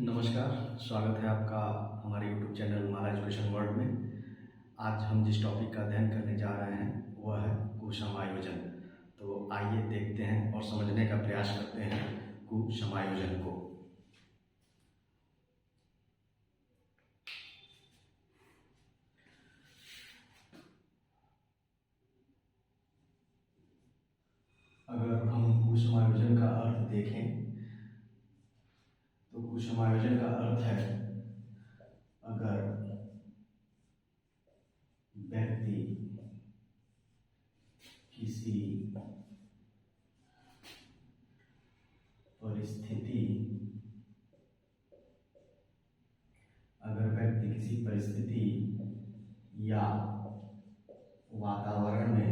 नमस्कार, स्वागत है आपका हमारे यूट्यूब चैनल माला एजुकेशन वर्ल्ड में। आज हम जिस टॉपिक का अध्ययन करने जा रहे हैं वह है कुसमायोजन। तो आइए देखते हैं और समझने का प्रयास करते हैं कुसमायोजन को। अगर हम कुसमायोजन का अर्थ देखें तो कुसमायोजन का अर्थ है अगर व्यक्ति किसी परिस्थिति या वातावरण में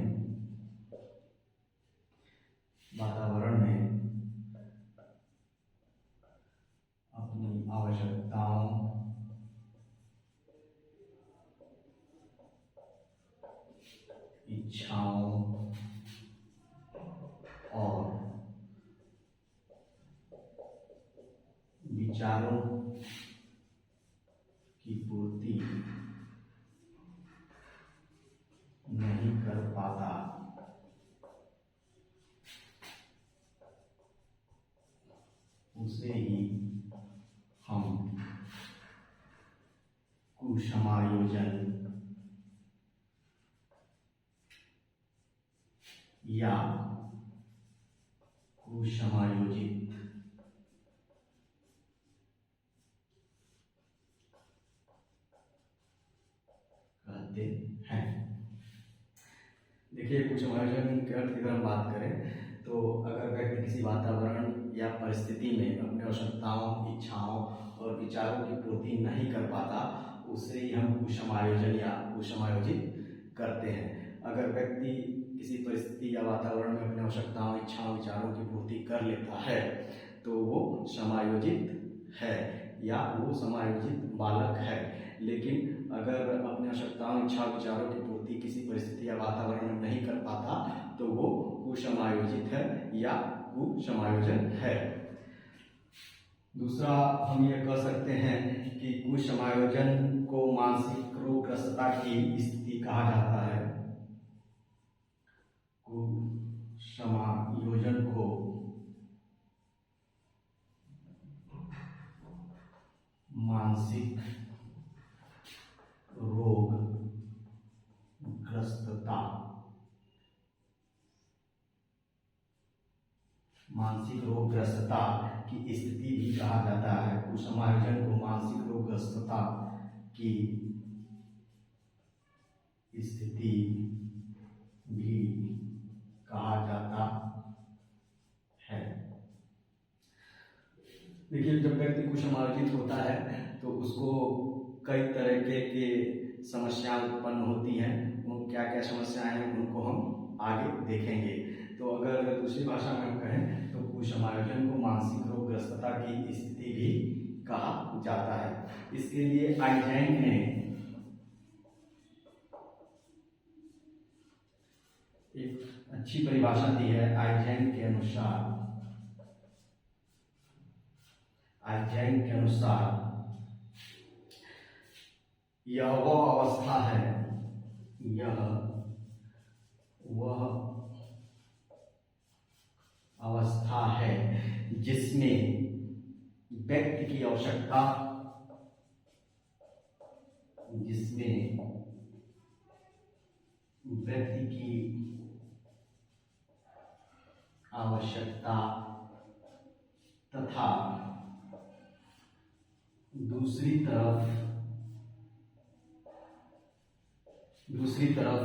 अपनी आवश्यकताओं, इच्छाओं और विचारों की पूर्ति नहीं कर पाता, उसे ही हम कुसमायोजन या कुसमायोजित कहते हैं। देखिए, कुसमायोजन के अर्थ की अगर हम बात करें तो अगर व्यक्ति किसी वातावरण या परिस्थिति में अपने आवश्यकताओं, इच्छाओं और विचारों की पूर्ति नहीं कर पाता, उसे ही हम कुसमायोजन या कुसमायोजित करते हैं। अगर व्यक्ति किसी परिस्थिति या वातावरण में अपने आवश्यकताओं, इच्छाओं, विचारों की पूर्ति कर लेता है तो वो समायोजित है या वो समायोजित बालक है। लेकिन अगर अपने आवश्यकताओं, इच्छाओं, विचारों की पूर्ति किसी परिस्थिति या वातावरण में नहीं कर पाता तो वो कुसमायोजित है या कुसमायोजन है। दूसरा, हम ये कह सकते हैं कि कुसमायोजन को मानसिक रोगग्रस्तता की स्थिति कहा जाता है। कुसमायोजन को मानसिक रोगग्रस्तता की स्थिति भी कहा जाता है। कुसमायोजन को मानसिक रोगग्रस्तता की स्थिति भी कहा जाता है। देखिए, जब व्यक्ति कुसमायोजित होता है तो उसको कई तरह के समस्याएं उत्पन्न होती हैं। वो क्या क्या समस्याएं हैं उनको हम आगे देखेंगे। तो अगर दूसरी भाषा में हम कहें तो कुसमायोजन को मानसिक रोगग्रस्तता की स्थिति भी कहा जाता है। इसके लिए आइजैक ने एक अच्छी परिभाषा दी है। आइजैक के अनुसार यह वह अवस्था है जिसमें व्यक्ति की आवश्यकता, तथा दूसरी तरफ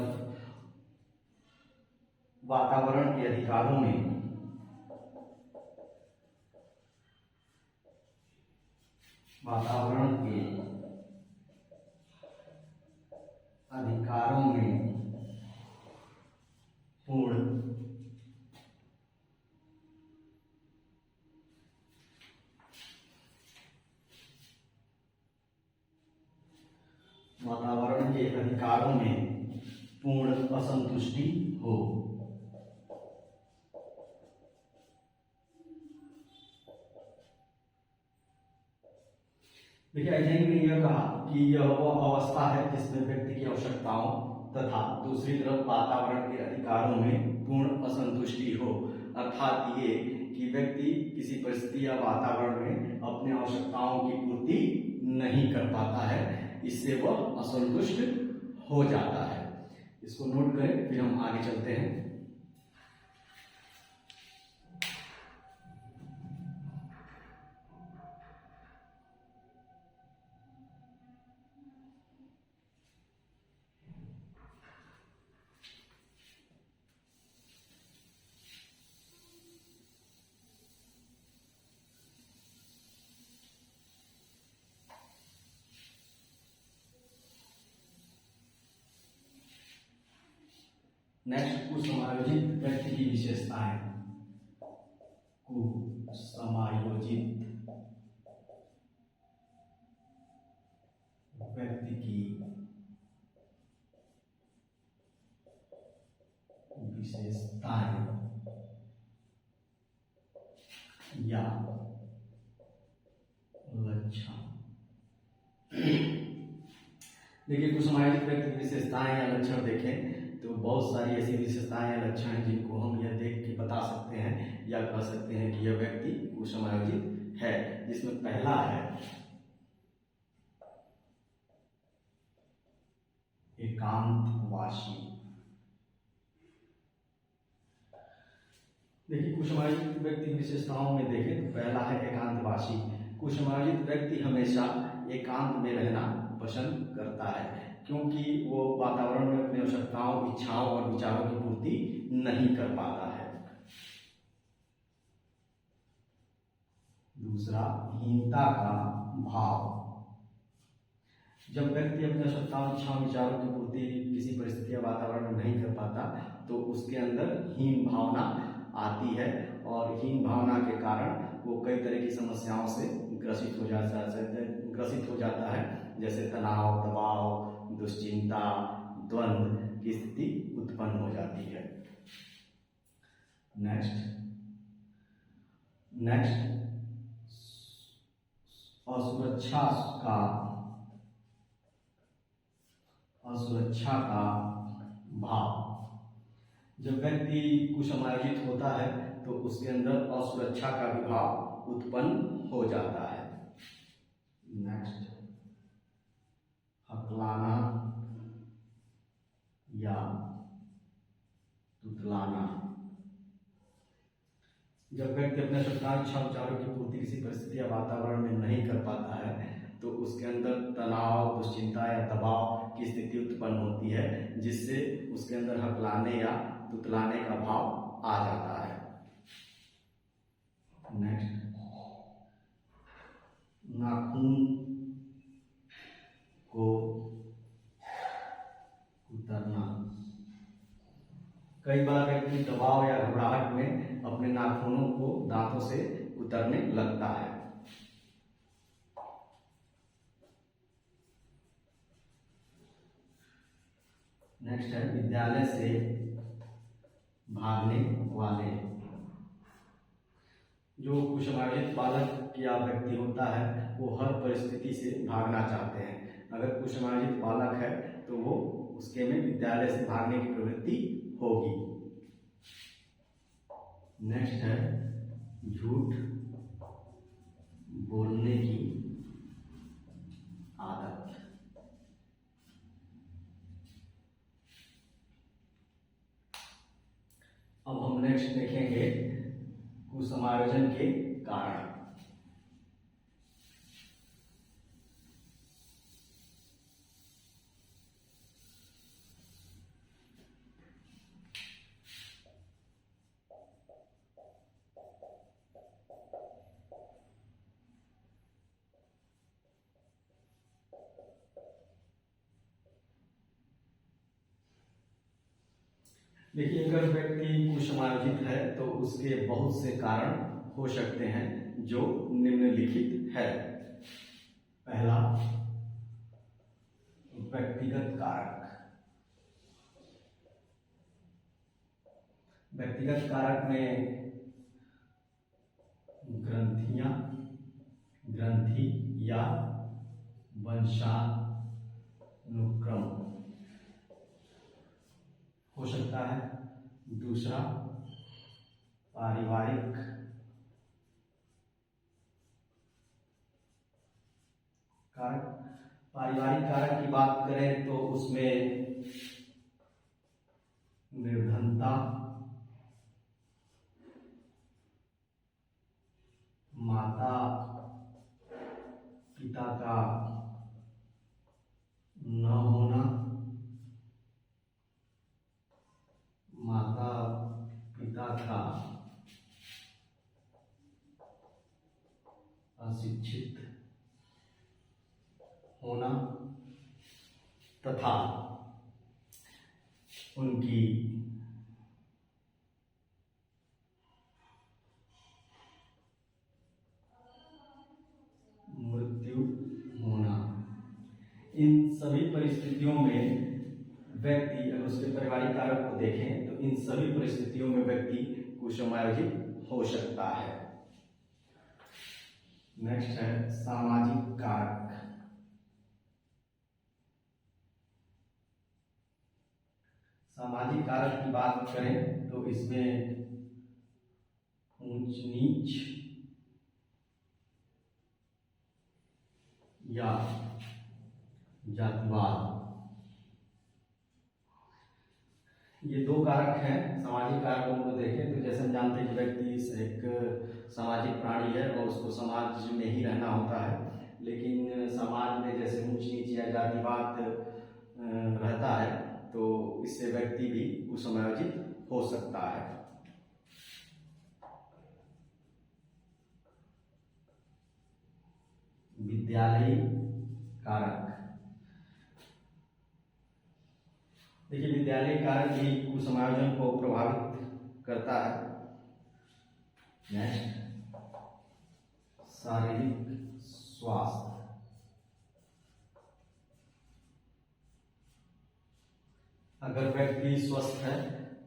वातावरण के अधिकारों में पूर्ण असंतुष्टि हो। देखिए आइजैक ने यह कहा कि यह वह अवस्था है जिसमें व्यक्ति की आवश्यकताओं तथा दूसरी तरफ वातावरण के अधिकारों में पूर्ण असंतुष्टि हो। अर्थात ये कि व्यक्ति किसी परिस्थिति या वातावरण में अपने आवश्यकताओं की पूर्ति नहीं कर पाता है, इससे वह असंतुष्ट हो जाता है। इसको नोट करें, फिर हम आगे चलते हैं। नेक्स्ट, कुसमायोजित व्यक्ति की विशेषताएं। कुसमायोजित व्यक्ति की विशेषताएं या लक्षण। देखिए कुसमायोजित व्यक्ति की विशेषताएं या लक्षण देखें तो बहुत सारी ऐसी विशेषताएं या लक्षण हैं जिनको हम यह देख के बता सकते हैं या कह सकते हैं कि यह व्यक्ति कुसमायोजित है। जिसमें पहला है एकांतवासी। देखिए कुसमायोजित व्यक्ति की विशेषताओं में देखें तो पहला है एकांतवासी। कुसमायोजित व्यक्ति हमेशा एकांत में रहना पसंद करता है क्योंकि वो वातावरण में अपनी आवश्यकताओं, इच्छाओं और विचारों की पूर्ति नहीं कर पाता है। दूसरा, हीनता का भाव। जब व्यक्ति अपनी आवश्यकताओं, इच्छाओं, विचारों की पूर्ति किसी परिस्थिति या वातावरण में नहीं कर पाता तो उसके अंदर हीन भावना आती है और हीन भावना के कारण वो कई तरह की समस्याओं से ग्रसित हो जाता है, जैसे तनाव, दबाव, दुश्चिंता, द्वंद्व की स्थिति उत्पन्न हो जाती है। नेक्स्ट असुरक्षा का भाव। जब व्यक्ति कुसमायोजित होता है तो उसके अंदर असुरक्षा का भी भाव उत्पन्न हो जाता है। नेक्स्ट, हकलाना या तुतलाना। जब व्यक्ति अपने आवश्यकताओं, इच्छा, विचारों की पूर्ति किसी परिस्थिति या वातावरण में नहीं कर पाता है तो उसके अंदर तनाव, दुश्चिंता या दबाव की स्थिति उत्पन्न होती है, जिससे उसके अंदर हकलाने या तुतलाने का भाव आ जाता है। नेक्स्ट, नाखून को कुतरना। कई बार व्यक्ति दबाव या घबराहट में अपने नाखूनों को दांतों से कुतरने लगता है। नेक्स्ट है विद्यालय से भागने वाले। जो कुसमायोजित बालक या व्यक्ति होता है वो हर परिस्थिति से भागना चाहते हैं। अगर कुसमायोजित बालक है तो वो उसके में विद्यालय से भागने की प्रवृत्ति होगी। नेक्स्ट है झूठ बोलने की आदत। अब हम नेक्स्ट देखेंगे कुसमायोजन के कारण। देखिए अगर व्यक्ति कुसमायोजित है तो उसके बहुत से कारण हो सकते हैं जो निम्नलिखित है। पहला, व्यक्तिगत कारक। व्यक्तिगत कारक में ग्रंथि या वंशानुक्रम हो सकता है। दूसरा पारिवारिक कारक। पारिवारिक कारक की बात करें तो उसमें निर्धनता, माता पिता का न होना, माता पिता का अशिक्षित होना तथा उनकी मृत्यु होना। इन सभी परिस्थितियों में व्यक्ति, अगर उसके पारिवारिक कारक को देखें तो इन सभी परिस्थितियों में व्यक्ति कुसमायोजित हो सकता है। नेक्स्ट है सामाजिक कारक। सामाजिक कारक की बात करें तो इसमें ऊंच नीच या जातिवाद, ये दो कारक हैं। सामाजिक कारकों को देखें तो जैसे हम जानते हैं कि व्यक्ति एक सामाजिक प्राणी है और उसको समाज में ही रहना होता है, लेकिन समाज में जैसे ऊंच नीच या जातिवाद रहता है तो इससे व्यक्ति भी कुसमायोजित हो सकता है। विद्यालयी कारक। देखिए, विद्यालय कारक भी कुसमायोजन को प्रभावित करता है। नेक्स्ट शारीरिक स्वास्थ्य। अगर व्यक्ति स्वस्थ है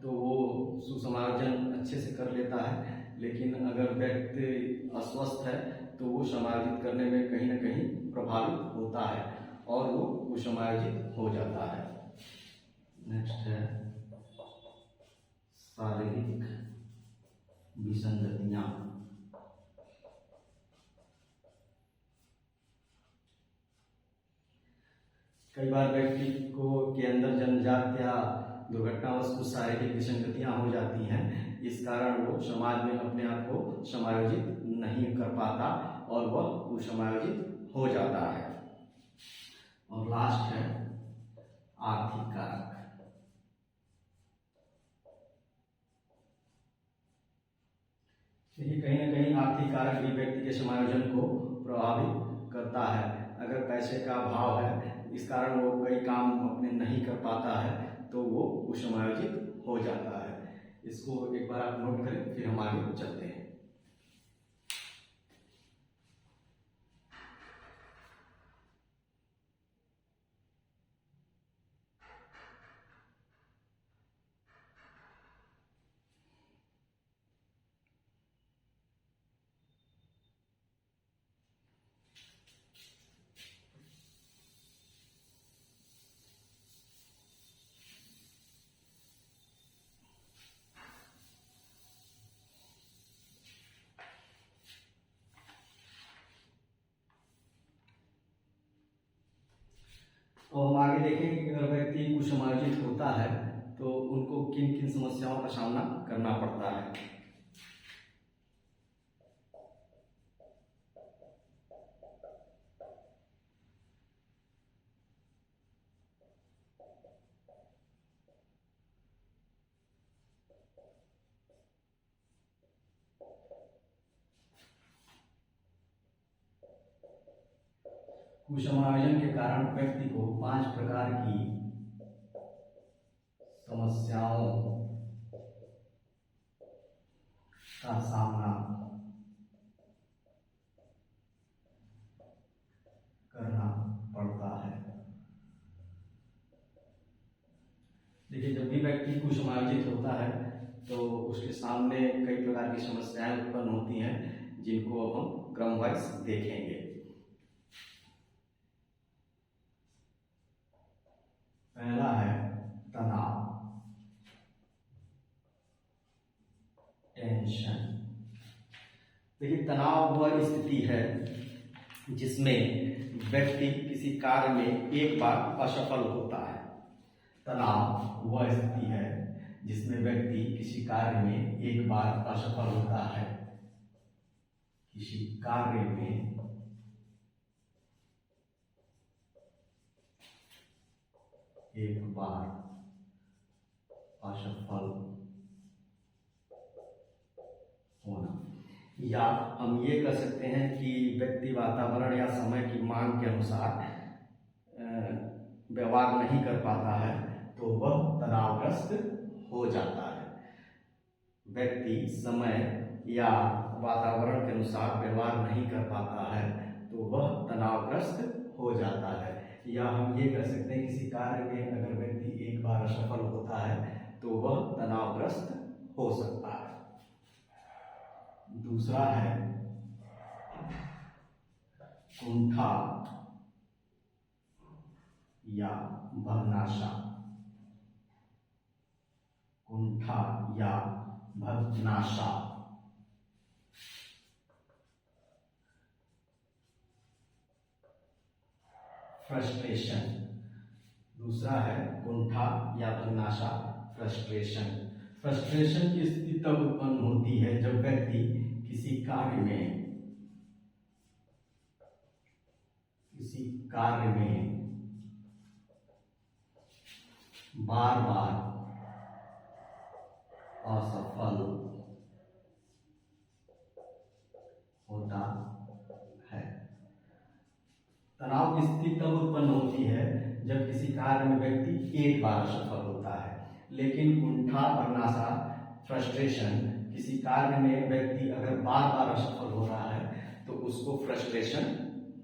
तो वो सुसमायोजन अच्छे से कर लेता है, लेकिन अगर व्यक्ति अस्वस्थ है तो वो समायोजित करने में कहीं ना कहीं प्रभावित होता है और वो कुसमायोजित हो जाता है। नेक्स्ट है शारीरिक विसंगतियां। कई बार व्यक्ति के अंदर जन्मजात या दुर्घटनावश कुछ शारीरिक विसंगतियां हो जाती हैं, इस कारण वो समाज में अपने आप को समायोजित नहीं कर पाता और वह कुसमायोजित हो जाता है। और लास्ट है आर्थिक कारक। देखिए, कहीं ना कहीं आर्थिक कारक भी व्यक्ति के समायोजन को प्रभावित करता है। अगर पैसे का अभाव है, इस कारण वो कई काम अपने नहीं कर पाता है तो वो कुसमायोजित हो जाता है। इसको एक बार आप नोट करें, फिर हम आगे चलते हैं। तो हम आगे देखेंगे कि अगर व्यक्ति कुसमायोजित होता है तो उनको किन किन समस्याओं का सामना करना पड़ता है। कुसमायोजन के कारण व्यक्ति को 5 प्रकार की समस्याओं का सामना करना पड़ता है। देखिए, जब भी व्यक्ति कुसमायोजित होता है तो उसके सामने कई प्रकार की समस्याएं उत्पन्न होती हैं, जिनको अब हम क्रमवाइज देखेंगे। पहला है तनाव, टेंशन। देखिए, तनाव वह स्थिति है जिसमें व्यक्ति किसी कार्य में एक बार असफल होता है। तनाव वह स्थिति है जिसमें व्यक्ति किसी कार्य में एक बार असफल होता है, किसी कार्य में एक बार असफल होना। या हम ये कह सकते हैं कि व्यक्ति वातावरण या समय की मांग के अनुसार व्यवहार नहीं कर पाता है तो वह तनावग्रस्त हो जाता है। व्यक्ति समय या वातावरण के अनुसार व्यवहार नहीं कर पाता है तो वह तनावग्रस्त हो जाता है। या हम ये कह सकते हैं किसी कार्य में अगर व्यक्ति एक बार असफल होता है तो वह तनावग्रस्त हो सकता है। दूसरा है कुंठा या भग्नाशा, कुंठा या भग्नाशा। फ्रस्ट्रेशन, दूसरा है कुंठा या भग्नाशा, फ्रस्ट्रेशन। फ्रस्ट्रेशन की स्थिति तब उत्पन्न होती है जब व्यक्ति किसी कार्य में बार बार असफल होता है। तनाव की स्थिति तब उत्पन्न होती है जब किसी कार्य में व्यक्ति एक बार असफल होता है, लेकिन कुंठा, भग्नाशा, फ्रस्ट्रेशन, किसी कार्य में व्यक्ति अगर बार बार असफल हो रहा है तो उसको फ्रस्ट्रेशन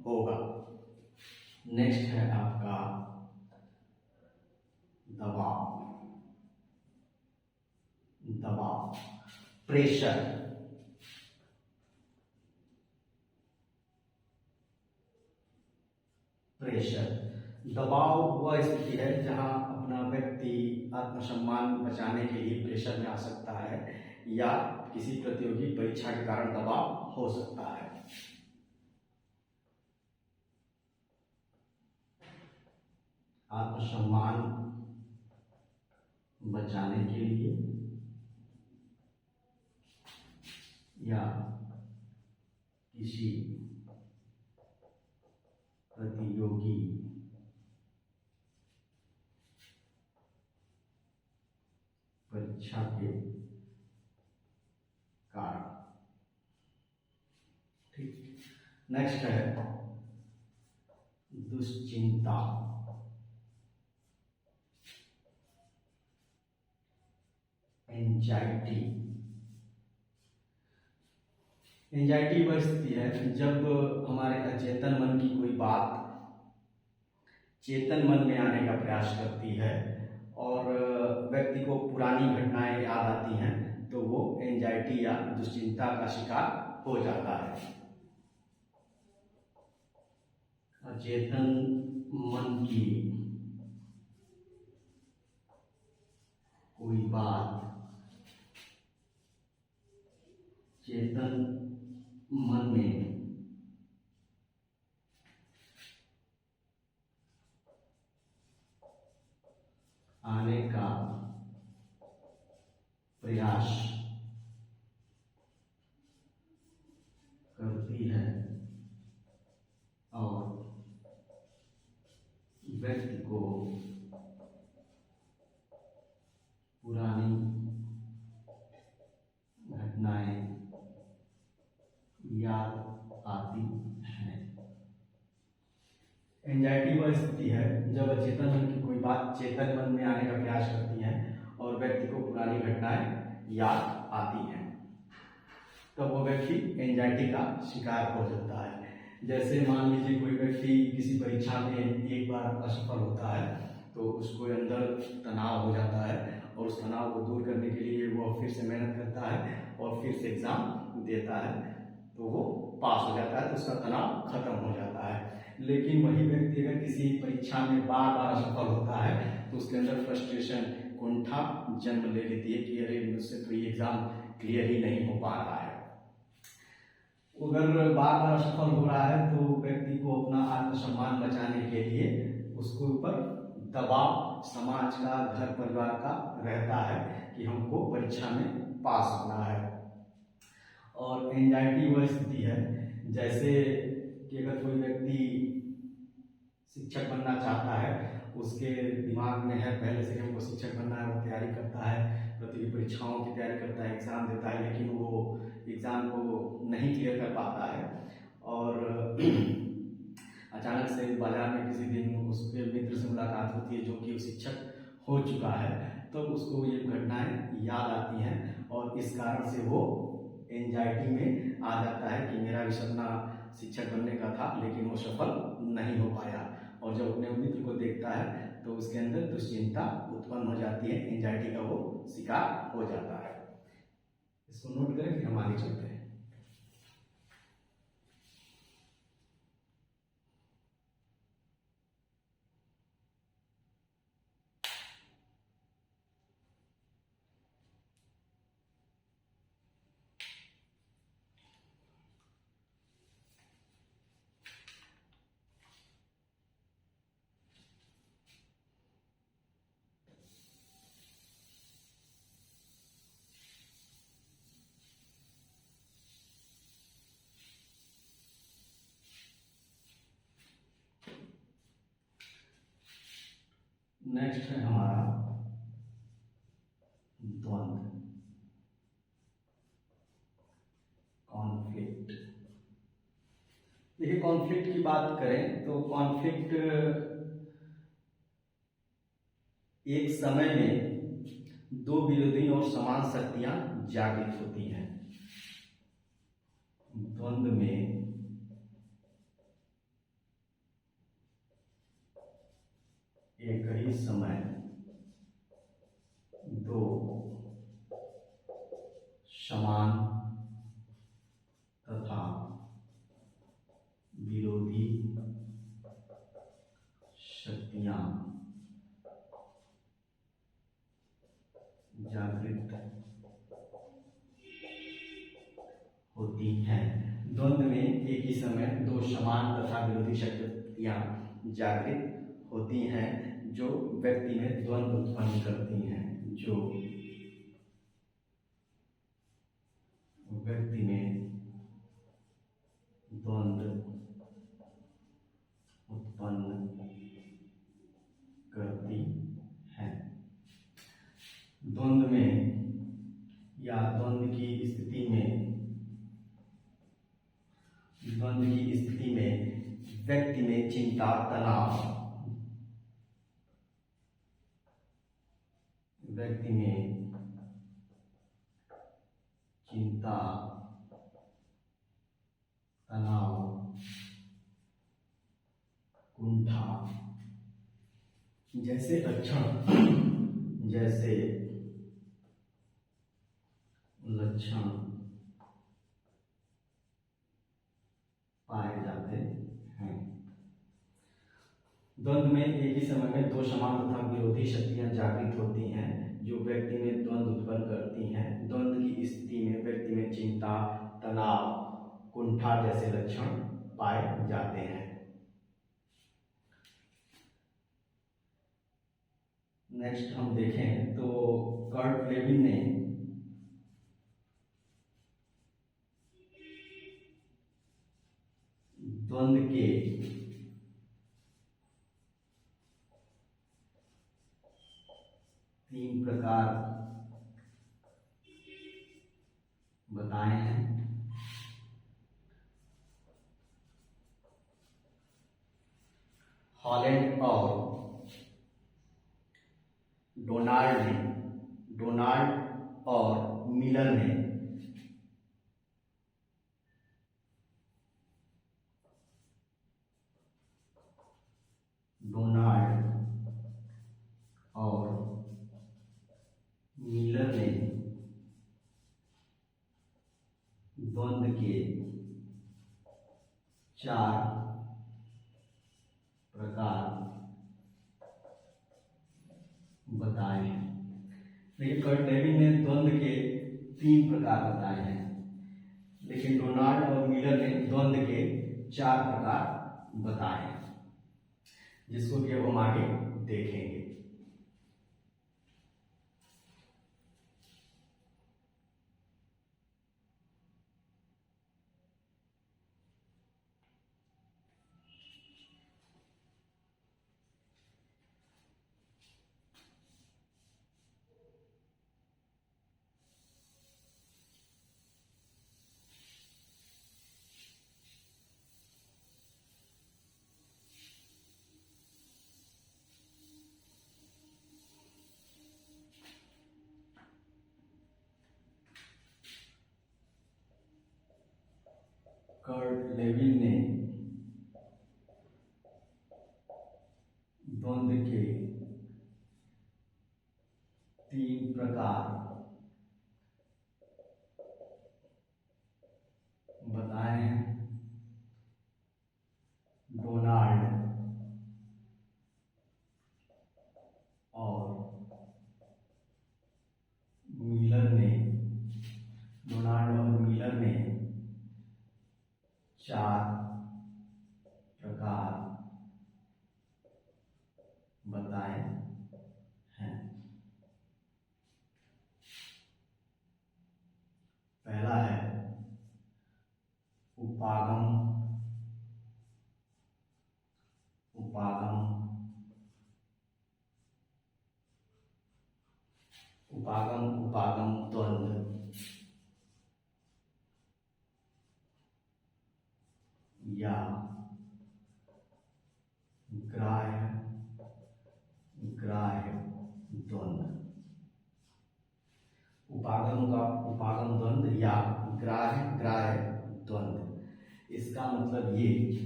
होगा। नेक्स्ट है आपका दबाव, दबाव, प्रेशर। प्रेशर, दबाव वह स्थिति है जहां अपना व्यक्ति आत्मसम्मान बचाने के लिए प्रेशर में आ सकता है या किसी प्रतियोगी परीक्षा के कारण दबाव हो सकता है। आत्मसम्मान बचाने के लिए या किसी प्रतियोगी परीक्षा के कारण। ठीक, नेक्स्ट है दुश्चिंता, एंजाइटी। एंजाइटी वह स्थिति है जब हमारे अचेतन मन की कोई बात चेतन मन में आने का प्रयास करती है और व्यक्ति को पुरानी घटनाएं याद आती हैं तो वो एंजाइटी या दुश्चिंता का शिकार हो जाता है। अचेतन मन की कोई बात चेतन मन में आने का प्रयास करती है और व्यक्ति को पुरानी घटनाएं याद आती हैं। एंजाइटी वह स्थिति है जब अचेतन मन की कोई बात चेतन मन में आने का प्रयास करती है और व्यक्ति को पुरानी घटनाएं याद आती हैं, तब वो व्यक्ति एंजाइटी का शिकार हो जाता है। जैसे मान लीजिए कोई व्यक्ति किसी परीक्षा में एक बार असफल होता है तो उसको अंदर तनाव हो जाता है और उस तनाव को दूर करने के लिए वो फिर से मेहनत करता है और फिर से एग्जाम देता है तो वो पास हो जाता है, तो उसका तनाव खत्म हो जाता है। लेकिन वही व्यक्ति अगर किसी परीक्षा में बार बार असफल होता है तो उसके अंदर फ्रस्ट्रेशन, कुंठा जन्म ले लेती है कि अरे मुझसे तो ये एग्जाम क्लियर ही नहीं हो पा रहा है। अगर बार बार असफल हो रहा है तो व्यक्ति को अपना आत्मसम्मान बचाने के लिए उसके ऊपर दबाव समाज का, घर परिवार का रहता है कि हमको परीक्षा में पास होना है। और एंजाइटी वह स्थिति है जैसे कि अगर कोई व्यक्ति शिक्षक बनना चाहता है, उसके दिमाग में है पहले से हमको शिक्षक बनना है, वो तैयारी करता है, प्रतियोगी परीक्षाओं की तैयारी करता है, एग्ज़ाम देता है, लेकिन वो एग्ज़ाम को नहीं क्लियर कर पाता है और अचानक से बाजार में किसी दिन उसके मित्र से मुलाकात होती है जो कि शिक्षक हो चुका है, तो उसको ये घटनाएं याद आती हैं और इस कारण से वो एंजाइटी में आ जाता है कि मेरा भी सपना शिक्षक बनने का था लेकिन वो सफल नहीं हो पाया। और जब अपने मित्र को देखता है तो उसके अंदर दुश्चिंता उत्पन्न हो जाती है, एंजाइटी का वो शिकार हो जाता है। इसको नोट करें, फिर हम आगे चलते हैं। नेक्स्ट है हमारा द्वंद्व, कॉन्फ्लिक्ट। देखिए कॉन्फ्लिक्ट की बात करें तो कॉन्फ्लिक्ट एक समय में दो विरोधी और समान शक्तियां जागृत होती हैं। द्वंद्व में एक ही समय दो समान तथा विरोधी शक्तियां जागृत होती हैं। द्वंद्व में एक ही समय दो समान तथा विरोधी शक्तियां जागृत होती हैं जो व्यक्ति में द्वंद्व उत्पन्न करती हैं, जो व्यक्ति में द्वंद्व उत्पन्न करती है। द्वंद्व में या द्वंद्व की स्थिति में व्यक्ति में चिंता, तनाव, व्यक्ति में चिंता, तनाव, कुंठा जैसे लक्षण पाए जाते हैं। द्वंद्व में एक ही समय में दो समान तथा विरोधी शक्तियां जागृत होती हैं जो व्यक्ति में द्वंद्व उत्पन्न करती हैं। द्वंद्व की स्थिति में व्यक्ति में चिंता, तनाव, कुंठा जैसे लक्षण पाए जाते हैं। नेक्स्ट हम देखें तो कर्ट लेविन ने द्वंद्व के तीन प्रकार बताए हैं। हॉलैंड और डोनाल्ड और मिलर ने द्वंद्व के 4 प्रकार बताए हैं। देखिए कर्ट लेविन ने द्वंद्व के 3 प्रकार बताए हैं, लेकिन डोनाल्ड और मिलर ने द्वंद्व के 4 प्रकार बताए हैं, जिसको कि अब हम आगे देखेंगे। कर्ट लेविन ने द्वंद्व के 3 प्रकार बताए हैं। डोनाल्ड और मिलर ने 4 प्रकार बताए हैं। पहला है उपागम द्वंद्व या ग्राह्य द्वंद्व। उपागम द्वंद्व या ग्राह्य द्वंद्व। इसका मतलब ये कि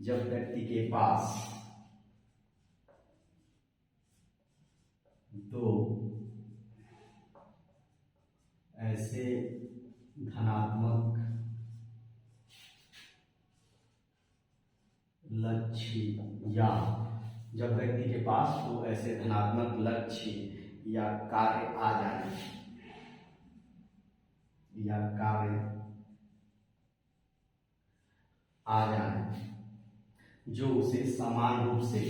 जब व्यक्ति के पास 2 ऐसे धनात्मक लक्ष्य या जब व्यक्ति के पास 2 ऐसे धनात्मक लक्ष्य या कार्य आ जाए जो उसे समान रूप से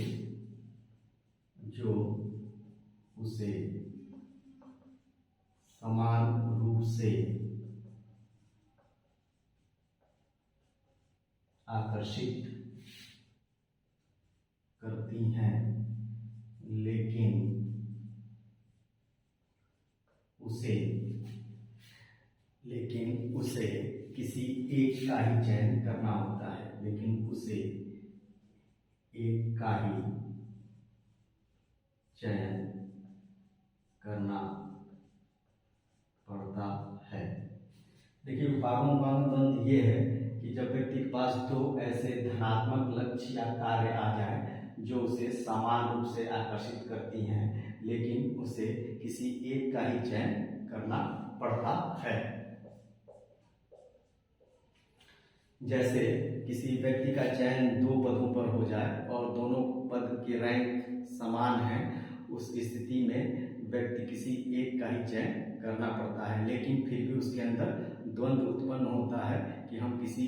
आकर्षित करती हैं, लेकिन उसे किसी एक का ही चयन करना होता है, पड़ता है। देखिए उपागम द्वंद्व ये है कि जब व्यक्ति के पास 2 ऐसे धनात्मक लक्ष्य या कार्य आ जाए जो उसे समान रूप से आकर्षित करती हैं, लेकिन उसे किसी एक का ही चयन करना पड़ता है। जैसे किसी व्यक्ति का चयन 2 पदों पर हो जाए और दोनों पद के रैंक समान हैं, उस स्थिति में व्यक्ति किसी एक का ही चयन करना पड़ता है, लेकिन फिर भी उसके अंदर द्वंद्व उत्पन्न होता है कि हम किसी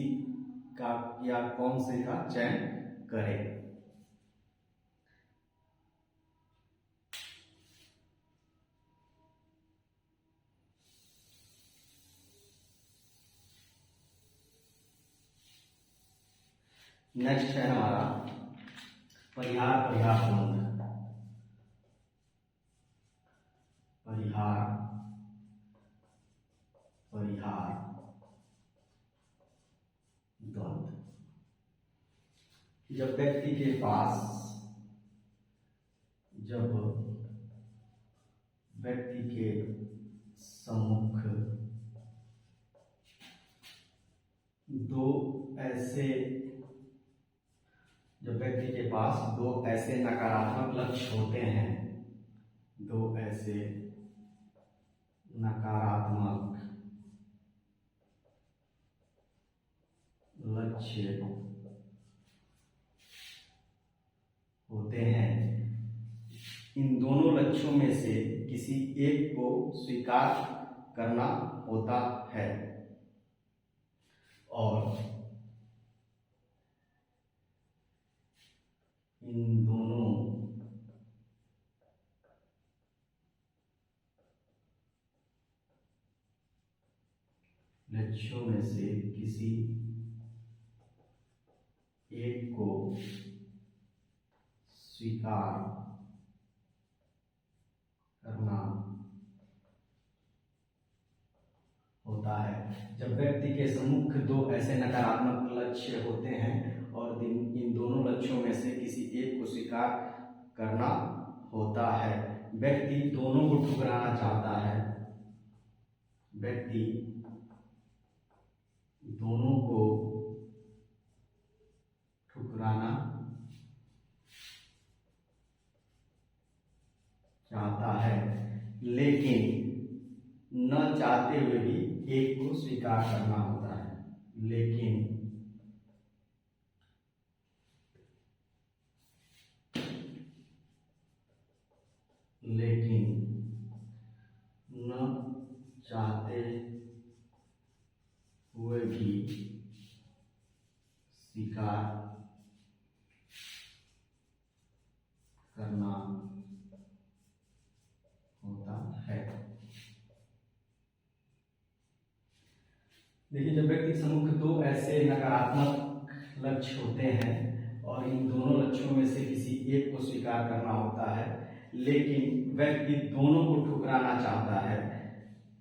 का या कौन से का चयन करें। नेक्स्ट है हमारा परिहार द्वंद्व। जब व्यक्ति के पास व्यक्ति के सम्मुख 2 ऐसे नकारात्मक लक्ष्य होते हैं, 2 ऐसे नकारात्मक लक्ष्य होते हैं। इन दोनों लक्ष्यों में से किसी एक को स्वीकार करना होता है और इन दोनों लक्ष्यों में से किसी एक को स्वीकार करना होता है। जब व्यक्ति के सम्मुख दो ऐसे नकारात्मक लक्ष्य होते हैं और इन दोनों लक्ष्यों में से किसी एक को स्वीकार करना होता है, व्यक्ति दोनों को ठुकराना चाहता है। व्यक्ति दोनों को ठुकराना चाहता है, लेकिन न चाहते हुए भी एक को स्वीकार करना होता है। लेकिन न चाहते हुए भी स्वीकार करना होता है। देखिए, जब व्यक्ति सम्मुख दो ऐसे नकारात्मक लक्ष्य होते हैं और इन दोनों लक्ष्यों में से किसी एक को स्वीकार करना होता है, लेकिन व्यक्ति दोनों को ठुकराना चाहता है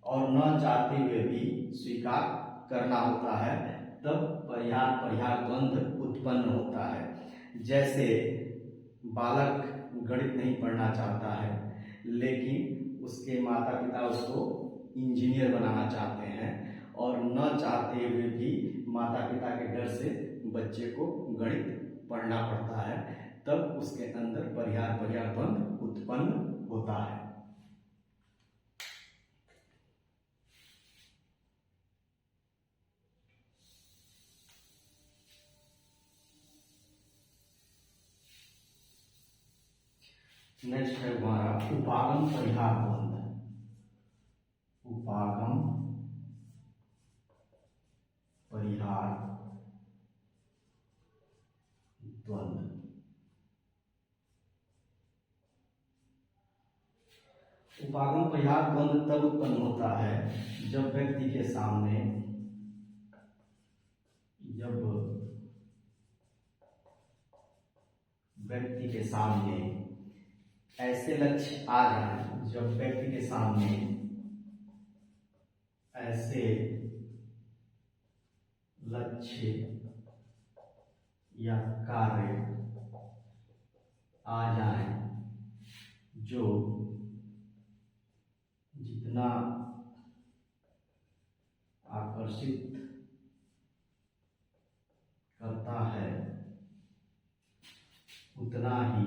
और न चाहते हुए भी स्वीकार करना होता है, तब परिहार द्वंद्व उत्पन्न होता है। जैसे बालक गणित नहीं पढ़ना चाहता है, लेकिन उसके माता पिता उसको इंजीनियर बनाना चाहते हैं और न चाहते हुए भी माता पिता के डर से बच्चे को गणित पढ़ना पड़ता है, तब उसके अंदर परिहार द्वंद्व उत्पन्न होता है। नेक्स्ट है हमारा उपागम परिहार द्वंद्व। उपागम परिहार द्वंद्व। उपागम परिहार द्वंद्व तब उत्पन्न होता है जब व्यक्ति के सामने ऐसे लक्ष्य आ जाए, जब व्यक्ति के सामने ऐसे लक्ष्य या कार्य आ जाए जो जितना आकर्षित करता है उतना ही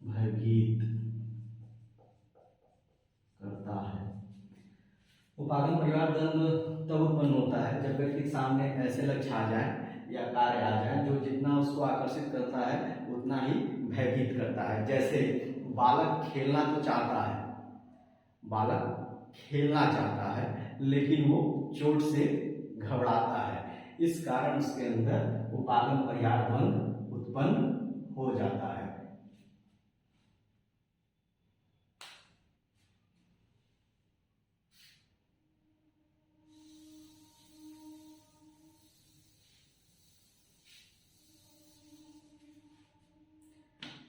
भयभीत करता है। उपागम परिहार द्वंद्व तब उत्पन्न होता है जब व्यक्ति के सामने ऐसे लक्ष्य आ जाए या कार्य आ जाए जो जितना उसको आकर्षित करता है उतना ही भयभीत करता है। जैसे बालक खेलना तो चाहता है, बालक खेलना चाहता है, लेकिन वो चोट से घबराता है। इस कारण उसके अंदर उपागम परिहार द्वंद्व उत्पन्न हो जाता है।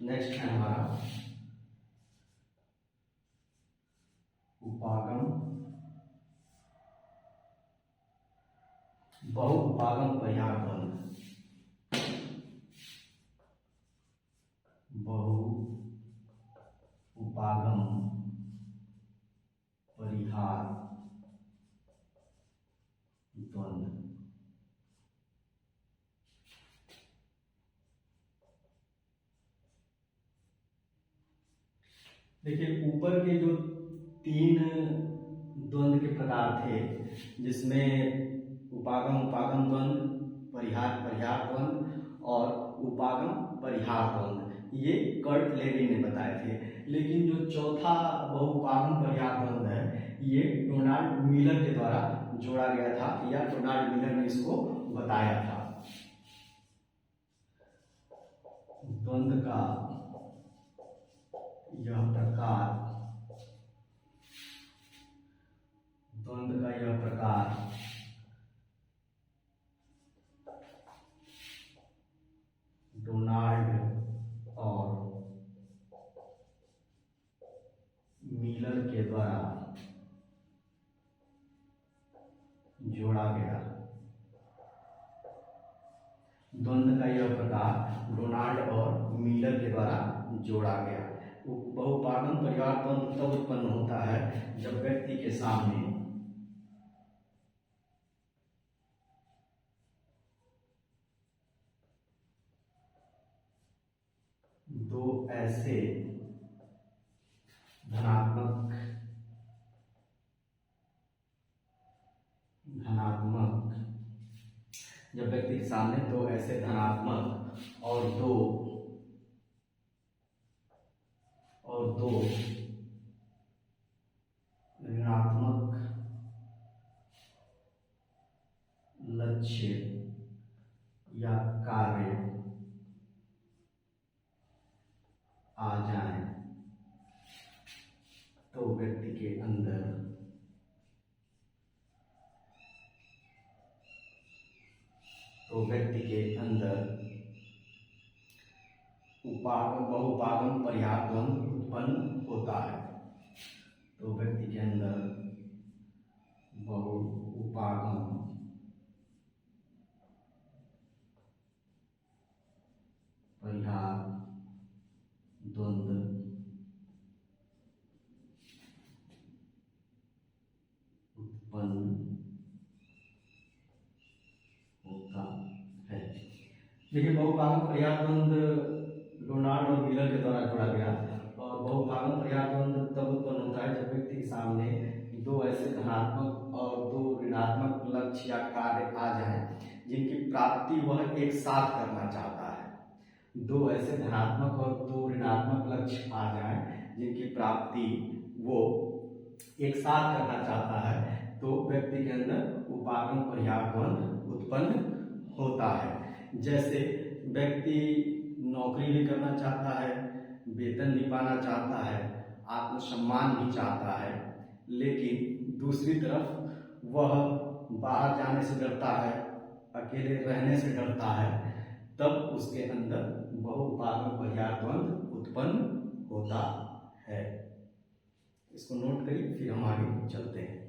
नेक्स्ट है हमारा उपागम बहुउपागम परिहार द्वंद्व। बहुउपागम परिहार द्वंद्व। देखिए, ऊपर के जो 3 द्वंद्व के प्रकार थे, जिसमें उपागम उपागम द्वंद्व, परिहार परिहार द्वंद्व और उपागम परिहार द्वंद्व, ये कर्ट लेविन ने बताए थे। लेकिन जो चौथा बहुउपागम परिहार द्वंद्व है, ये डोनाल्ड मिलर के द्वारा जोड़ा गया था, या डोनाल्ड मिलर ने इसको बताया था। द्वंद्व का यह प्रकार, द्वंद्व का यह प्रकार डोनाल्ड और मिलर के द्वारा जोड़ा गया। द्वंद्व का यह प्रकार डोनाल्ड और मिलर के द्वारा जोड़ा गया। बहुउपागम परिहार द्वंद्व तब उत्पन्न होता है जब व्यक्ति के सामने दो ऐसे धनात्मक जब व्यक्ति के सामने दो ऐसे धनात्मक और दो ऋणात्मक लक्ष्य या कार्य आ जाए, तो व्यक्ति के अंदर बहुउपागम परिहार द्वंद्व उत्पन्न होता है। तो व्यक्ति के अंदर बहुउपागम परिहार द्वंद्व उत्पन्न होता है। देखिए, बहुउपागम परिहार द्वंद्व डोनाल्ड और मिलर के द्वारा जोड़ा गया, और बहुउपागम परिहार द्वंद्व तब उत्पन्न होता है जब व्यक्ति के सामने दो ऐसे धनात्मक और दो ऋणात्मक लक्ष्य या कार्य आ जाए जिनकी प्राप्ति वह एक साथ करना चाहता है। दो ऐसे धनात्मक और दो ऋणात्मक लक्ष्य आ जाए जिनकी प्राप्ति वो एक साथ करना चाहता है, तो व्यक्ति के अंदर उपागम परिहार द्वंद्व उत्पन्न होता है। जैसे व्यक्ति नौकरी भी करना चाहता है, वेतन भी पाना चाहता है, आत्मसम्मान भी चाहता है, लेकिन दूसरी तरफ वह बाहर जाने से डरता है, अकेले रहने से डरता है, तब उसके अंदर बहुउपागम परिहार द्वंद्व उत्पन्न होता है। इसको नोट करिए, फिर हम आगे चलते हैं।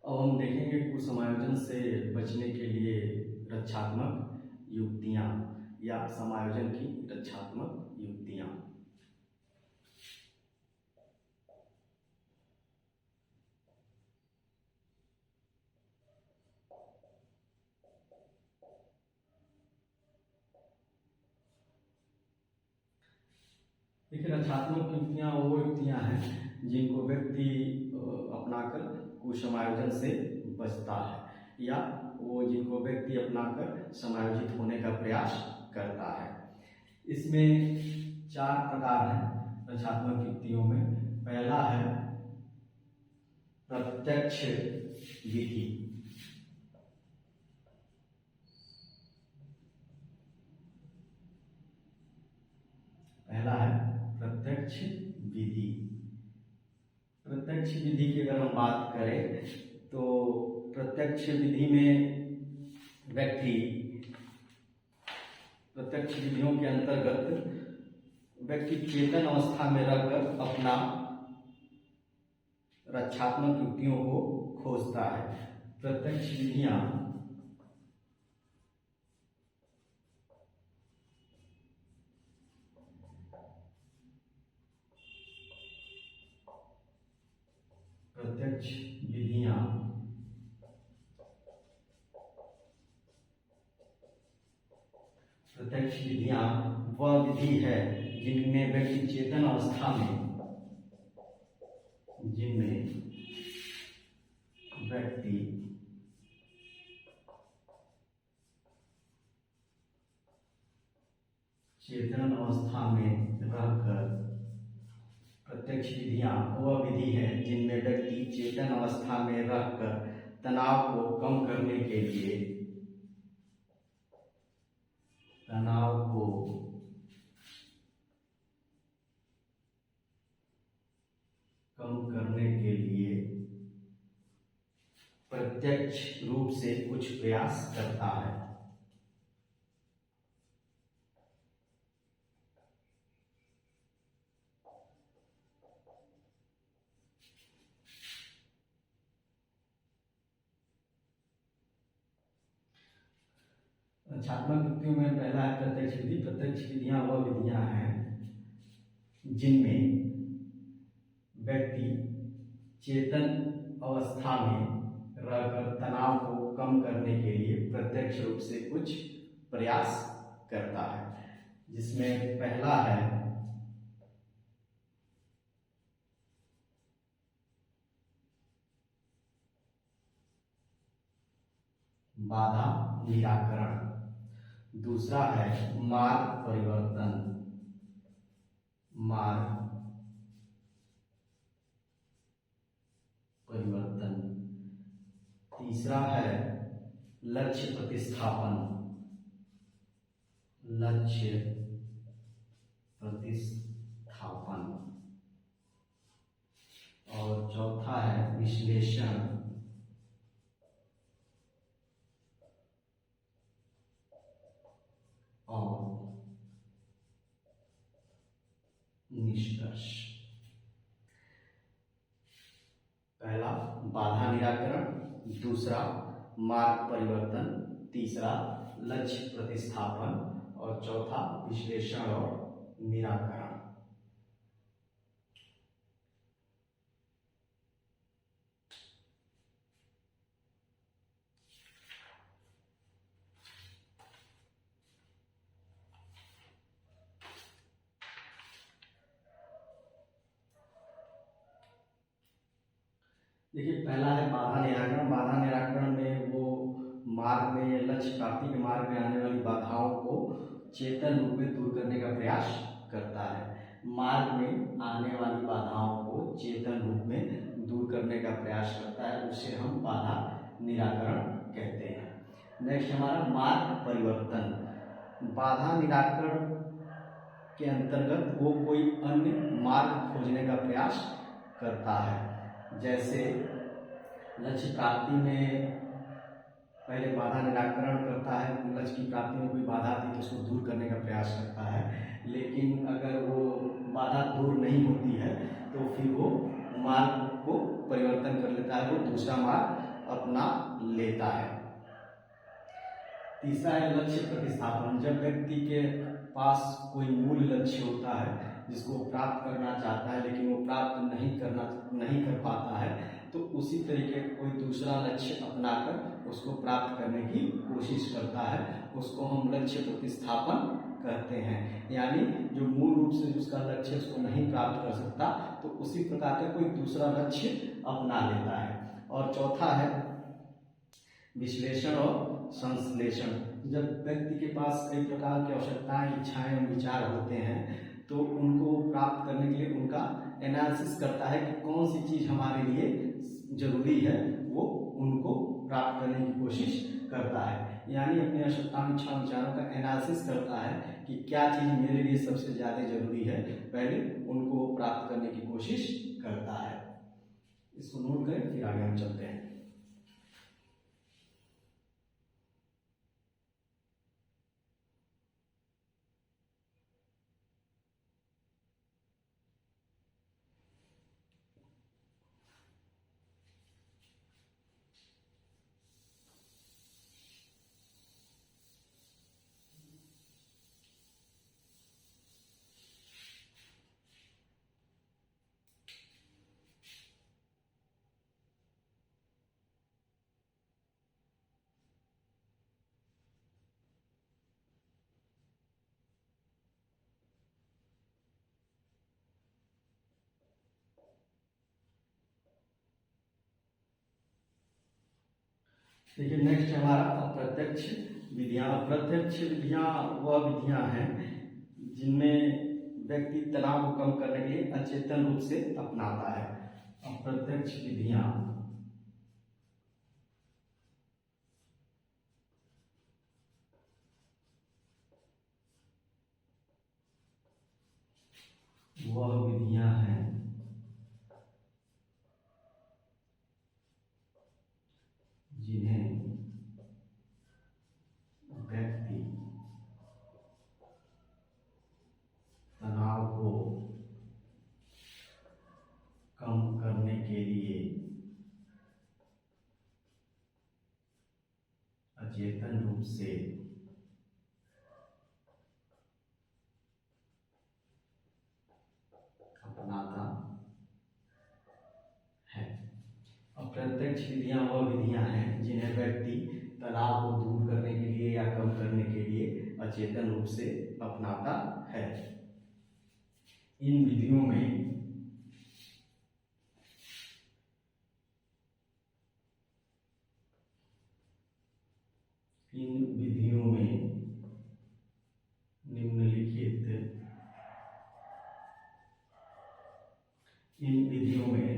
अब हम देखेंगे कुसमायोजन से बचने के लिए रक्षात्मक युक्तियां या समायोजन की रक्षात्मक युक्तियां। देखिए, रक्षात्मक युक्तियां वो युक्तियां हैं जिनको व्यक्ति अपनाकर कुसमायोजन से बचता है, या वो जिनको व्यक्ति अपनाकर समायोजित होने का प्रयास करता है। इसमें 4 प्रकार हैं रक्षात्मक युक्तियों में। पहला है प्रत्यक्ष विधि। पहला है प्रत्यक्ष विधि। प्रत्यक्ष विधि की अगर हम बात करें तो प्रत्यक्ष विधि में व्यक्ति प्रत्यक्ष विधियों के अंतर्गत व्यक्ति चेतन अवस्था में रहकर अपना रक्षात्मक युक्तियों को खोजता है। प्रत्यक्ष विधियां प्रत्यक्ष विधियां प्रत्यक्ष विधियां वह विधि है जिनमें व्यक्ति चेतन अवस्था में रहकर प्रत्यक्ष विधियां वह विधि है जिनमें व्यक्ति चेतन अवस्था में रहकर तनाव को कम करने के लिए प्रत्यक्ष रूप से कुछ प्रयास करता है। रक्षात्मक युक्तियों में पहला है प्रत्यक्ष विधि। प्रत्यक्ष विधियां वह विधियां हैं जिनमें व्यक्ति चेतन अवस्था में रहकर तनाव को कम करने के लिए प्रत्यक्ष रूप से कुछ प्रयास करता है, जिसमें पहला है बाधा निराकरण, दूसरा है मार्ग परिवर्तन, तीसरा है लक्ष्य प्रतिस्थापन, और चौथा है विश्लेषण और निष्कर्ष। पहला बाधा निराकरण, दूसरा मार्ग परिवर्तन, तीसरा लक्ष्य प्रतिस्थापन और चौथा विश्लेषण और निराकरण। देखिए, पहला है बाधा निराकरण। बाधा निराकरण में वो मार्ग में लक्ष्य प्राप्ति के मार्ग में आने वाली बाधाओं को चेतन रूप में दूर करने का प्रयास करता है। मार्ग में आने वाली बाधाओं को चेतन रूप में दूर करने का प्रयास करता है, उसे हम बाधा निराकरण कहते हैं। नेक्स्ट हमारा मार्ग परिवर्तन। बाधा निराकरण के अंतर्गत वो कोई अन्य मार्ग खोजने का प्रयास करता है। जैसे लक्ष्य प्राप्ति में पहले बाधा निराकरण करता है, लक्ष्य की प्राप्ति में कोई बाधा आती है तो उसको दूर करने का प्रयास करता है, लेकिन अगर वो बाधा दूर नहीं होती है तो फिर वो मार्ग को परिवर्तन कर लेता है, वो दूसरा मार्ग अपना लेता है। तीसरा है लक्ष्य प्रतिस्थापन। जब व्यक्ति के पास कोई मूल लक्ष्य होता है जिसको प्राप्त करना चाहता है लेकिन वो प्राप्त नहीं कर पाता है, तो उसी तरीके कोई दूसरा लक्ष्य अपनाकर उसको प्राप्त करने की कोशिश करता है, उसको हम लक्ष्य प्रतिस्थापन कहते हैं। यानी जो मूल रूप से उसका लक्ष्य उसको नहीं प्राप्त कर सकता तो उसी प्रकार का कोई दूसरा लक्ष्य अपना लेता है। और चौथा है विश्लेषण और संश्लेषण। जब व्यक्ति के पास कई प्रकार की आवश्यकताएं, इच्छाएं और विचार होते हैं तो उनको प्राप्त करने के लिए उनका एनालिसिस करता है कि कौन सी चीज़ हमारे लिए जरूरी है, वो उनको प्राप्त करने की कोशिश करता है। यानी अपनी आवश्यकताओं, इच्छा, विचारों का एनालिसिस करता है कि क्या चीज़ मेरे लिए सबसे ज़्यादा जरूरी है, पहले उनको प्राप्त करने की कोशिश करता है। इसको नोट करें, फिर आगे हम चलते हैं। देखिए नेक्स्ट है हमारा अप्रत्यक्ष विधियां। अप्रत्यक्ष विधियां वह विधियां हैं जिनमें व्यक्ति तनाव को कम करने के लिए अचेतन रूप से अपनाता है। अप्रत्यक्ष विधियां वह विधियां हैं जिन्हें व्यक्ति तनाव को कम करने के लिए अचेतन रूप से अपनाता है। अप्रत्यक्ष विधियां वह विधियां हैं जिन्हें व्यक्ति तनाव को दूर करने के लिए या कम करने के लिए अचेतन रूप से अपनाता है। इन विधियों में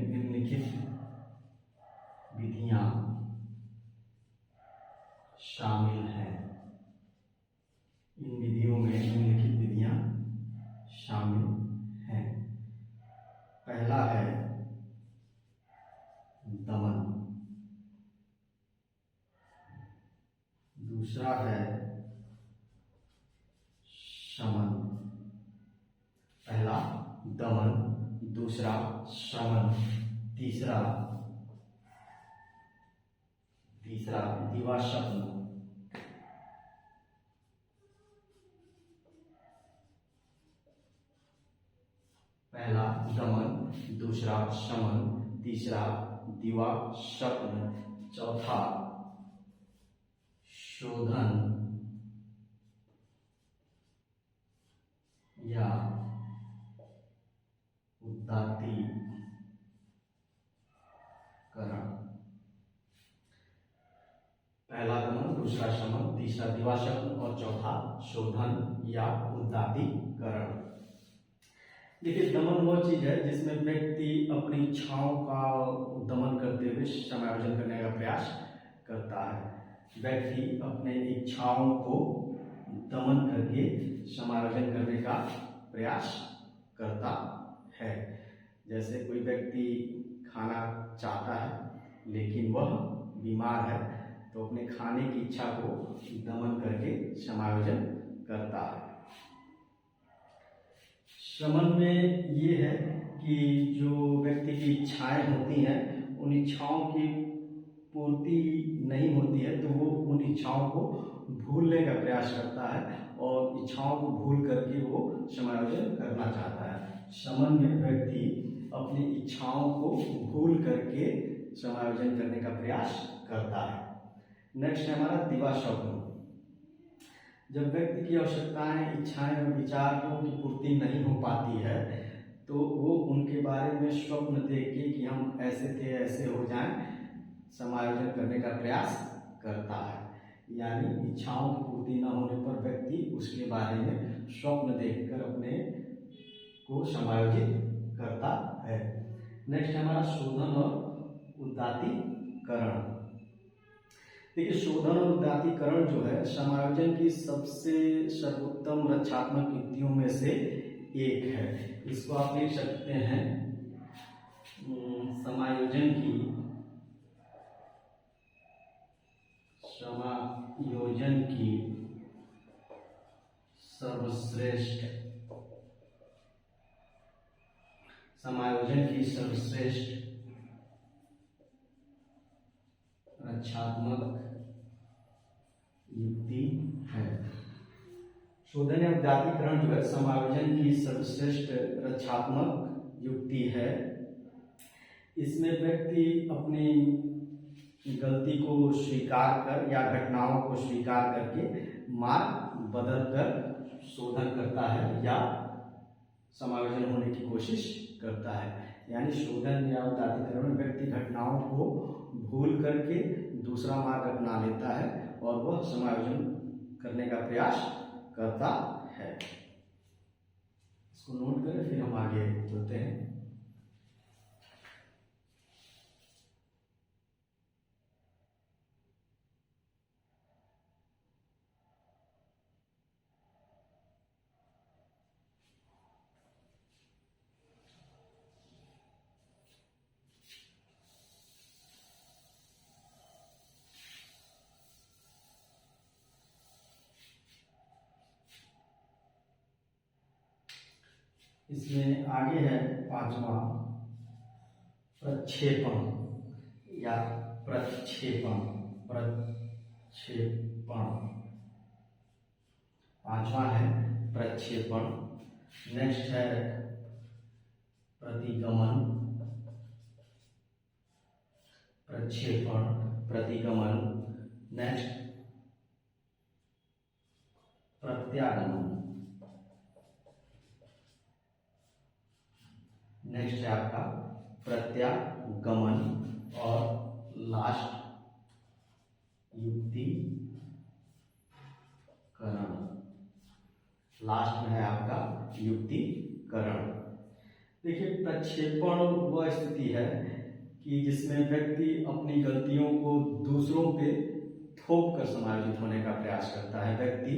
निम्नलिखित विधियां शामिल हैं। इन विधियों में निम्नलिखित विधियां शामिल हैं। पहला है दमन, दूसरा है शमन। पहला दमन, दूसरा शमन, तीसरा दिवास्वप्न। पहला दमन, दूसरा शमन, तीसरा दिवास्वप्न, चौथा शोधन या उदात्तीकरण। पहला दमन, दूसरा शमन, तीसरा दिवास्वप्न और चौथा शोधन या उदात्तीकरण। देखिए दमन वह चीज है जिसमें व्यक्ति अपनी इच्छाओं का दमन करते हुए समायोजन करने का प्रयास करता है। व्यक्ति अपने इच्छाओं को दमन करके समायोजन करने का प्रयास करता है। जैसे कोई व्यक्ति खाना चाहता है लेकिन वह बीमार है तो अपने खाने की इच्छा को दमन करके समायोजन करता है। शमन में ये है कि जो व्यक्ति की इच्छाएं होती हैं उन इच्छाओं की पूर्ति नहीं होती है तो वो उन इच्छाओं को भूलने का प्रयास करता है और इच्छाओं को भूल करके वो समायोजन करना चाहता है। शमन में व्यक्ति अपनी इच्छाओं को भूल करके समायोजन करने का प्रयास करता है। नेक्स्ट है हमारा दिवास्वप्न। जब व्यक्ति की आवश्यकताएं, इच्छाएं और विचारों की पूर्ति नहीं हो पाती है तो वो उनके बारे में स्वप्न देख के कि हम ऐसे थे ऐसे हो जाएं समायोजन करने का प्रयास करता है। यानी इच्छाओं की पूर्ति न होने पर व्यक्ति उसके बारे में स्वप्न देखकर अपने को समायोजित करता है। नेक्स्ट हमारा शोधन और उदात्तीकरण। देखिए शोधन और उदात्तीकरण जो है समायोजन की सबसे सर्वोत्तम रक्षात्मक युक्तियों में से एक है। इसको आप लिख सकते हैं समायोजन की सर्वश्रेष्ठ रक्षात्मक युक्ति है। शोधन या उदात्तीकरण जो है समायोजन की सर्वश्रेष्ठ रक्षात्मक युक्ति है। इसमें व्यक्ति अपनी गलती को स्वीकार कर या घटनाओं को स्वीकार करके मार्ग बदलकर शोधन करता है या समायोजन होने की कोशिश करता है। यानी शोधन या उदात्तीकरण में व्यक्ति घटनाओं को भूल करके दूसरा मार्ग अपना लेता है और वह समायोजन करने का प्रयास करता है। इसको नोट करें, फिर हम आगे चलते हैं। इसमें आगे है पांचवा प्रक्षेपण या प्रक्षेपण। प्रक्षेपण पांचवा है प्रक्षेपण। नेक्स्ट है प्रतिगमन। प्रक्षेपण, प्रतिगमन। नेक्स्ट प्रत्यागमन। नेक्स्ट है आपका प्रत्यागमन और लास्ट युक्तिकरण। लास्ट में है आपका युक्तिकरण। देखिए, प्रक्षेपण वह स्थिति है कि जिसमें व्यक्ति अपनी गलतियों को दूसरों पे थोप कर समायोजित होने का प्रयास करता है। व्यक्ति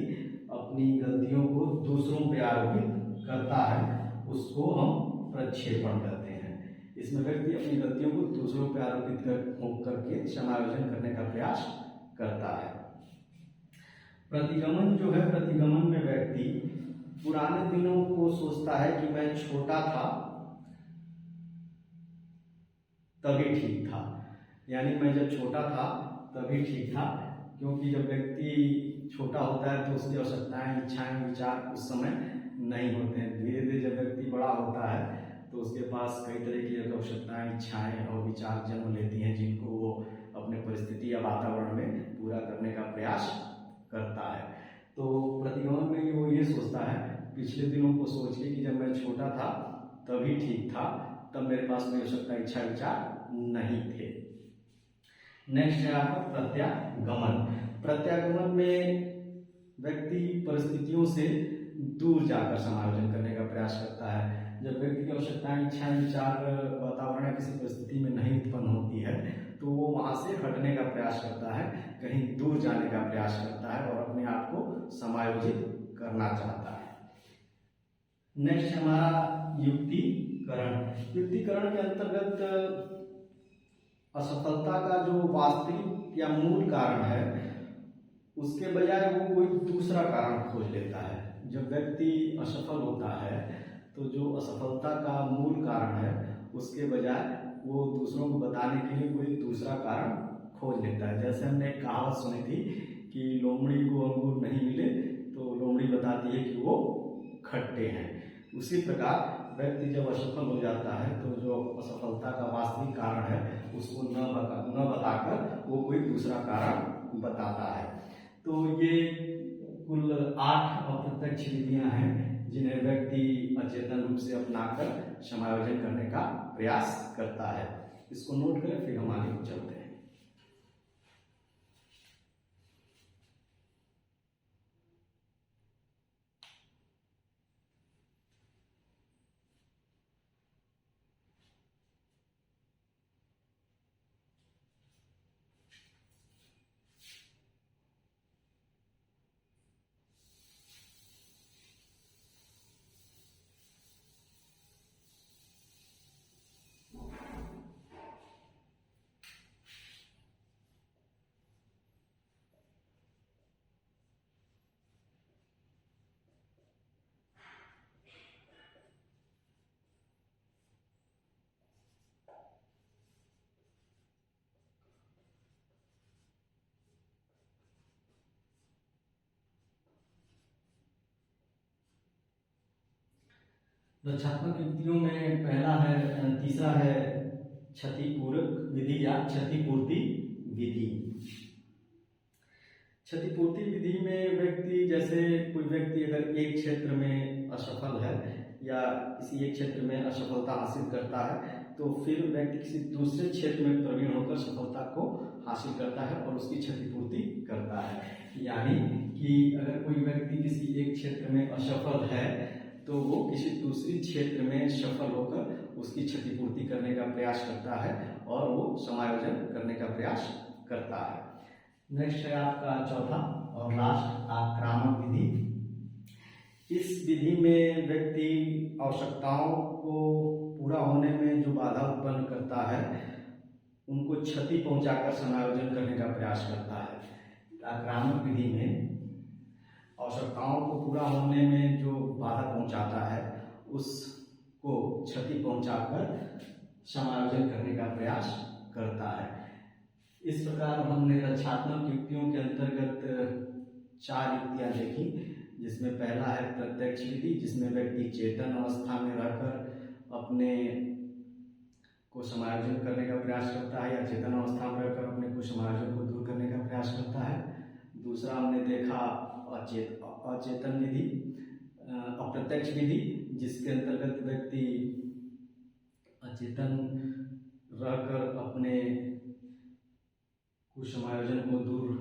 अपनी गलतियों को दूसरों पे आरोपित करता है, उसको हम प्रक्षेपण कहते हैं। इसमें व्यक्ति अपनी गलतियों को दूसरों पर आरोपित करके समायोजन करने का प्रयास करता है। प्रतिगमन जो है, प्रतिगमन में व्यक्ति पुराने दिनों को सोचता है कि मैं छोटा था तभी ठीक था, यानी मैं जब छोटा था तभी ठीक था। क्योंकि जब व्यक्ति छोटा होता है तो उसकी आवश्यकताएं, इच्छाएं, विचार उस समय नहीं होते हैं। धीरे धीरे जब व्यक्ति बड़ा होता है तो उसके पास कई तरह की आवश्यकताएं, इच्छाएं और विचार जन्म लेती हैं, जिनको वो अपने परिस्थिति या वातावरण में पूरा करने का प्रयास करता है। तो प्रतिगमन में वो ये सोचता है, पिछले दिनों को सोच के कि जब मैं छोटा था तभी ठीक था, तब मेरे पास कोई आवश्यकता, इच्छा, विचार नहीं थे। नेक्स्ट है आपका प्रत्यागमन। प्रत्यागमन में व्यक्ति परिस्थितियों से दूर जाकर समायोजन करने का प्रयास करता है। जब व्यक्ति की आवश्यकताएं, इच्छाएं, विचार वातावरण किसी परिस्थिति में नहीं उत्पन्न होती है तो वो वहां से हटने का प्रयास करता है, कहीं दूर जाने का प्रयास करता है और अपने आप को समायोजित करना चाहता है। नेक्स्ट हमारा युक्तिकरण। युक्तिकरण के अंतर्गत असफलता का जो वास्तविक या मूल कारण है उसके बजाय वो कोई दूसरा कारण खोज लेता है। जब व्यक्ति असफल होता है तो जो असफलता का मूल कारण है उसके बजाय वो दूसरों को बताने के लिए कोई दूसरा कारण खोज लेता है। जैसे हमने एक कहावत सुनी थी कि लोमड़ी को अंगूर नहीं मिले तो लोमड़ी बताती है कि वो खट्टे हैं। उसी प्रकार व्यक्ति जब असफल हो जाता है तो जो असफलता का वास्तविक कारण है उसको न बताकर वो कोई दूसरा कारण बताता है। तो ये कुल 8 अप्रत्यक्ष विधियां हैं जिन्हें व्यक्ति अचेतन रूप से अपनाकर समायोजन करने का प्रयास करता है। इसको नोट करें, फिर हम आगे चलते हैं। रक्षात्मक युक्तियों में तीसरा है क्षतिपूरक विधि या क्षतिपूर्ति विधि। क्षतिपूर्ति विधि में व्यक्ति, जैसे कोई व्यक्ति अगर एक क्षेत्र में असफल है या किसी एक क्षेत्र में असफलता हासिल करता है तो फिर व्यक्ति किसी दूसरे क्षेत्र में प्रवीण होकर सफलता को हासिल करता है और उसकी क्षतिपूर्ति करता है। यानी कि अगर कोई व्यक्ति किसी एक क्षेत्र में असफल है तो वो किसी दूसरी क्षेत्र में सफल होकर उसकी क्षतिपूर्ति करने का प्रयास करता है और वो समायोजन करने का प्रयास करता है। नेक्स्ट है आपका चौथा और लास्ट, आक्रामक विधि। इस विधि में व्यक्ति आवश्यकताओं को पूरा होने में जो बाधा उत्पन्न करता है उनको क्षति पहुंचाकर समायोजन करने का प्रयास करता है। आक्रामक विधि में आवश्यकताओं को पूरा होने में जो बाधा पहुंचाता है उसको क्षति पहुंचाकर समायोजन करने का प्रयास करता है। इस प्रकार हमने रक्षात्मक युक्तियों के अंतर्गत 4 युक्तियां देखी, जिसमें पहला है प्रत्यक्ष विधि, जिसमें व्यक्ति चेतन अवस्था में रहकर अपने को समायोजन करने का प्रयास करता है या चेतन अवस्था में रहकर अपने को समायोजन को दूर करने का प्रयास करता है। दूसरा हमने देखा अचेतन विधि, अप्रत्यक्ष विधि, जिसके अंतर्गत व्यक्ति अचेतन रहकर अपने कुछ समायोजन को दूर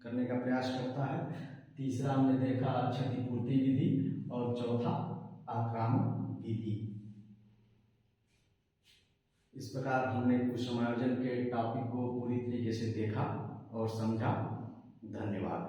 करने का प्रयास करता है। तीसरा हमने देखा क्षतिपूर्ति विधि और चौथा आक्रामक विधि। इस प्रकार हमने कुछ समायोजन के टॉपिक को पूरी तरीके से देखा और समझा। धन्यवाद।